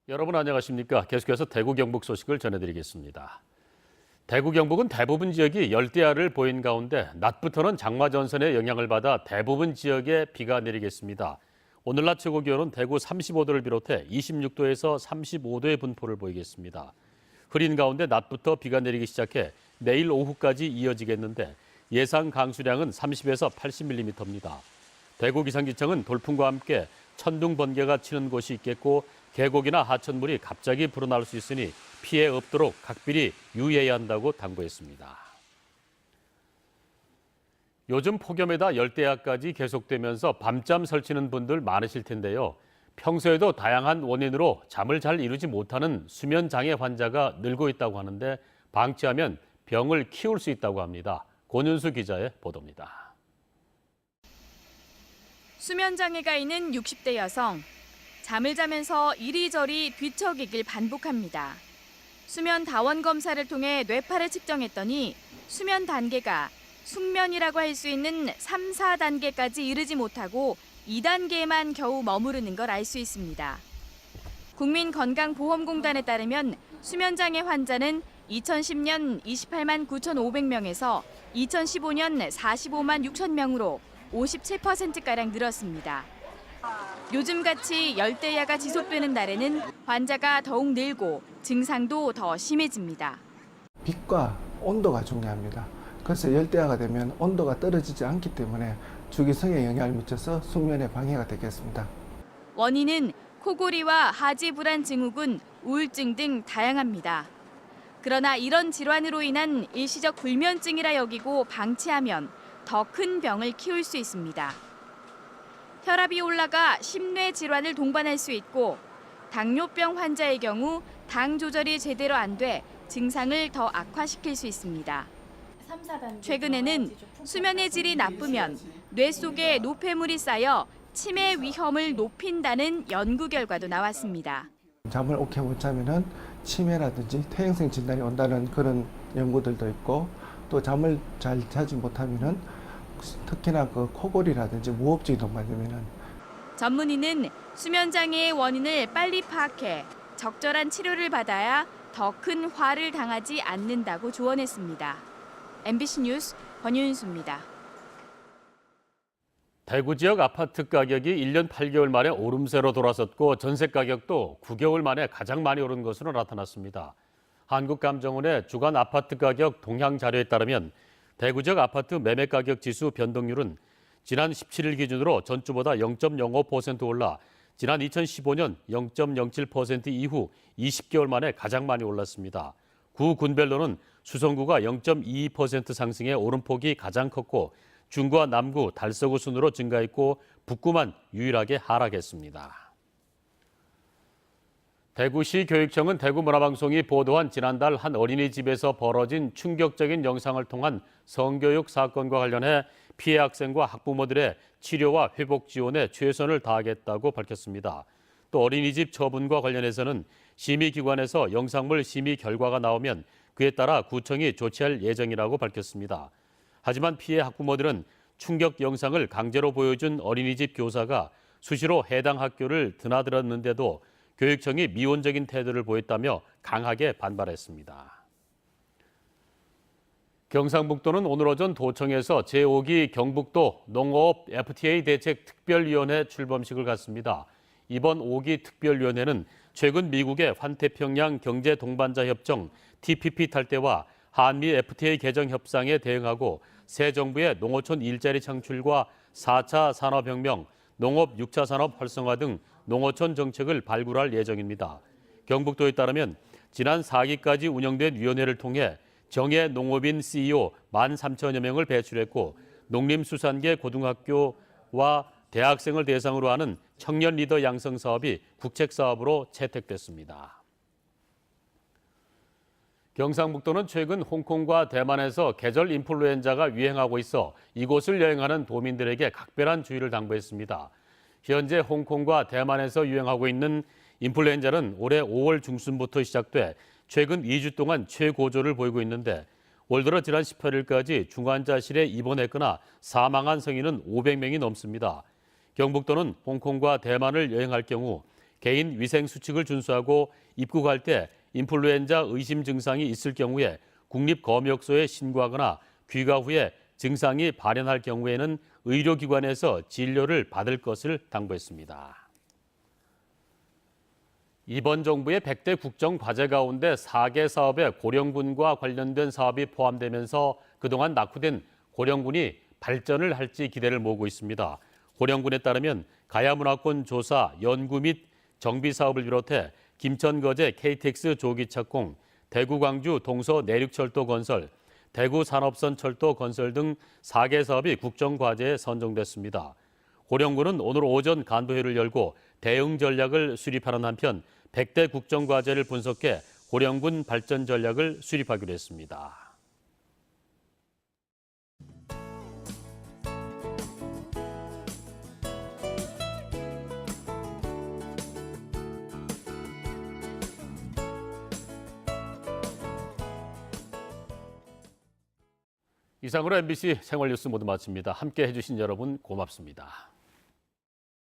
여러분 안녕하십니까? 계속해서 대구 경북 소식을 전해드리겠습니다. 대구 경북은 대부분 지역이 열대야를 보인 가운데 낮부터는 장마 전선의 영향을 받아 대부분 지역에 비가 내리겠습니다. 오늘 낮 최고 기온은 대구 35도를 비롯해 26도에서 35도의 분포를 보이겠습니다. 흐린 가운데 낮부터 비가 내리기 시작해 내일 오후까지 이어지겠는데 예상 강수량은 30에서 80mm입니다. 대구 기상지청은 돌풍과 함께 천둥 번개가 치는 곳이 있겠고 계곡이나 하천물이 갑자기 불어날 수 있으니 피해 없도록 각별히 유의해야 한다고 당부했습니다. 요즘 폭염에다 열대야까지 계속되면서 밤잠 설치는 분들 많으실 텐데요. 평소에도 다양한 원인으로 잠을 잘 이루지 못하는 수면 장애 환자가 늘고 있다고 하는데 방치하면 병을 키울 수 있다고 합니다. 권윤수 기자의 보도입니다. 수면 장애가 있는 60대 여성. 잠을 자면서 이리저리 뒤척이길 반복합니다. 수면 다원 검사를 통해 뇌파를 측정했더니 수면 단계가 숙면이라고 할 수 있는 3, 4단계까지 이르지 못하고 2단계에만 겨우 머무르는 걸 알 수 있습니다. 국민건강보험공단에 따르면 수면장애 환자는 2010년 28만 9,500명에서 2015년 45만 6천 명으로 57%가량 늘었습니다. 요즘같이 열대야가 지속되는 날에는 환자가 더욱 늘고 증상도 더 심해집니다. 빛과 온도가 중요합니다. 그래서 열대야가 되면 온도가 떨어지지 않기 때문에 주기성에 영향을 미쳐서 숙면에 방해가 되겠습니다. 원인은 코골이와 하지 불안 증후군, 우울증 등 다양합니다. 그러나 이런 질환으로 인한 일시적 불면증이라 여기고 방치하면 더 큰 병을 키울 수 있습니다. 혈압이 올라가 심뇌 질환을 동반할 수 있고 당뇨병 환자의 경우 당 조절이 제대로 안 돼 증상을 더 악화시킬 수 있습니다. 최근에는 수면의 질이 나쁘면 뇌 속에 노폐물이 쌓여 치매 위험을 높인다는 연구 결과도 나왔습니다. 잠을 오래 못 자면은 치매라든지 퇴행성 진단이 온다는 그런 연구들도 있고 또 잠을 잘 자지 못하면은 특히나 그 코골이라든지 무호흡증이 동반되면은 전문의는 수면 장애의 원인을 빨리 파악해 적절한 치료를 받아야 더 큰 화를 당하지 않는다고 조언했습니다. MBC 뉴스 권윤수입니다. 대구 지역 아파트 가격이 1년 8개월 만에 오름세로 돌아섰고 전세 가격도 9개월 만에 가장 많이 오른 것으로 나타났습니다. 한국감정원의 주간 아파트 가격 동향 자료에 따르면 대구 지역 아파트 매매 가격 지수 변동률은 지난 17일 기준으로 전주보다 0.05% 올라 지난 2015년 0.07% 이후 20개월 만에 가장 많이 올랐습니다. 구 군별로는 수성구가 0.22% 상승해 오름폭이 가장 컸고 중구와 남구, 달서구 순으로 증가했고 북구만 유일하게 하락했습니다. 대구시 교육청은 대구문화방송이 보도한 지난달 한 어린이집에서 벌어진 충격적인 영상을 통한 성교육 사건과 관련해 피해 학생과 학부모들의 치료와 회복 지원에 최선을 다하겠다고 밝혔습니다. 또 어린이집 처분과 관련해서는 심의기관에서 영상물 심의 결과가 나오면 그에 따라 구청이 조치할 예정이라고 밝혔습니다. 하지만 피해 학부모들은 충격 영상을 강제로 보여준 어린이집 교사가 수시로 해당 학교를 드나들었는데도 교육청이 미온적인 태도를 보였다며 강하게 반발했습니다. 경상북도는 오늘 오전 도청에서 제5기 경북도 농어업 FTA 대책 특별위원회 출범식을 갖습니다. 이번 5기 특별위원회는 최근 미국의 환태평양 경제 동반자 협정 TPP 탈퇴와 한미 FTA 개정 협상에 대응하고 새 정부의 농어촌 일자리 창출과 4차 산업혁명, 농업 6차 산업 활성화 등 농어촌 정책을 발굴할 예정입니다. 경북도에 따르면 지난 4기까지 운영된 위원회를 통해 정예 농업인 CEO 13,000여 명을 배출했고 농림수산계 고등학교와 대학생을 대상으로 하는 청년 리더 양성 사업이 국책 사업으로 채택됐습니다. 경상북도는 최근 홍콩과 대만에서 계절 인플루엔자가 유행하고 있어 이곳을 여행하는 도민들에게 각별한 주의를 당부했습니다. 현재 홍콩과 대만에서 유행하고 있는 인플루엔자는 올해 5월 중순부터 시작돼 최근 2주 동안 최고조를 보이고 있는데 올 들어 지난 18일까지 중환자실에 입원했거나 사망한 성인은 500명이 넘습니다. 경북도는 홍콩과 대만을 여행할 경우 개인 위생 수칙을 준수하고 입국할 때 인플루엔자 의심 증상이 있을 경우에 국립검역소에 신고하거나 귀가 후에 증상이 발현할 경우에는 의료기관에서 진료를 받을 것을 당부했습니다. 이번 정부의 100대 국정 과제 가운데 4개 사업에 고령군과 관련된 사업이 포함되면서 그동안 낙후된 고령군이 발전을 할지 기대를 모으고 있습니다. 고령군에 따르면 가야문화권 조사, 연구 및 정비 사업을 비롯해 김천거제 KTX 조기 착공, 대구 광주 동서 내륙철도 건설, 대구 산업선 철도 건설 등 4개 사업이 국정 과제에 선정됐습니다. 고령군은 오늘 오전 간부회를 열고 대응 전략을 수립하는 한편 100대 국정 과제를 분석해 고령군 발전 전략을 수립하기로 했습니다. 이상으로 MBC 생활뉴스 모두 마칩니다. 함께 해주신 여러분 고맙습니다.